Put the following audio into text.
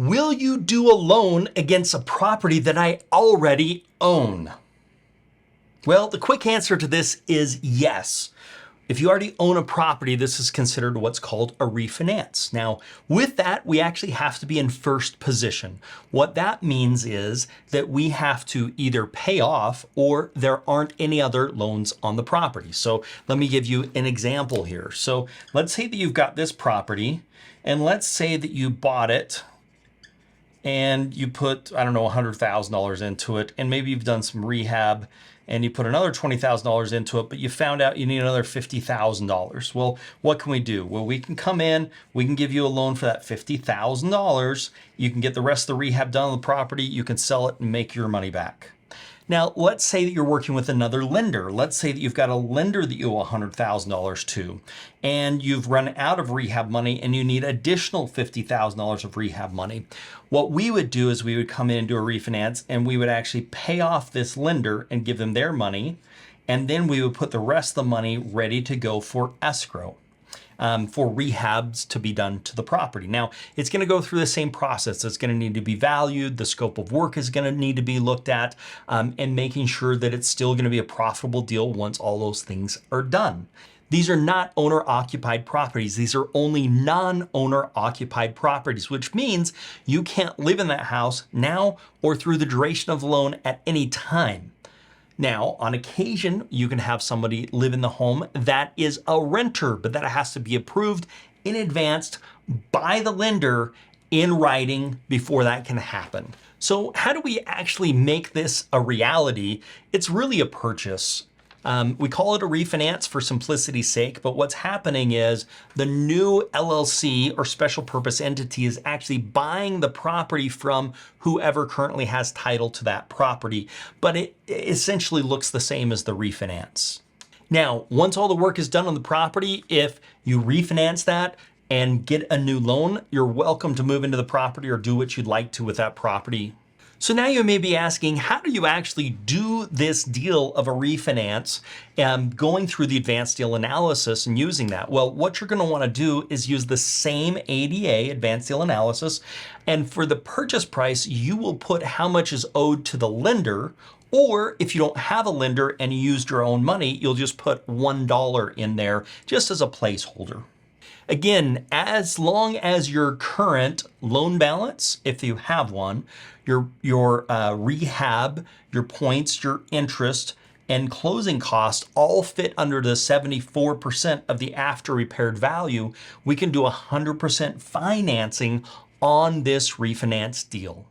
Will you do a loan against a property that I already own? Well, the quick answer to this is yes. If you already own a property, this is considered what's called a refinance. Now, with that, we actually have to be in first position. What that means is that we have to either pay off or there aren't any other loans on the property. So let me give you an example here. So let's say that you've got this property, and let's say that you bought it and you put, I don't know, $100,000 into it, and maybe you've done some rehab and you put another $20,000 into it, but you found out you need another $50,000. Well, what can we do? Well, we can come in, we can give you a loan for that $50,000. You can get the rest of the rehab done on the property, you can sell it and make your money back. Now, let's say that you're working with another lender. Let's say that you've got a lender that you owe $100,000 to, and you've run out of rehab money and you need additional $50,000 of rehab money. What we would do is we would come in and do a refinance, and we would actually pay off this lender and give them their money. And then we would put the rest of the money ready to go for escrow. For rehabs to be done to the property. Now, it's going to go through the same process. It's going to need to be valued. The scope of work is going to need to be looked at, and making sure that it's still going to be a profitable deal once all those things are done. These are not owner-occupied properties. These are only non-owner occupied properties, which means you can't live in that house now or through the duration of the loan at any time. Now, on occasion, you can have somebody live in the home that is a renter, but that has to be approved in advance by the lender in writing before that can happen. So how do we actually make this a reality? It's really a purchase. We call it a refinance for simplicity's sake, but what's happening is the new LLC or special purpose entity is actually buying the property from whoever currently has title to that property, but it essentially looks the same as the refinance. Now, once all the work is done on the property, if you refinance that and get a new loan, you're welcome to move into the property or do what you'd like to with that property. So now you may be asking, how do you actually do this deal of a refinance and going through the advanced deal analysis and using that? Well, what you're going to want to do is use the same ADA, advanced deal analysis, and for the purchase price, you will put how much is owed to the lender, or if you don't have a lender and you used your own money, you'll just put $1 in there just as a placeholder. Again, as long as your current loan balance, if you have one, your rehab, your points, your interest, and closing costs all fit under the 74% of the after repaired value, we can do 100% financing on this refinance deal.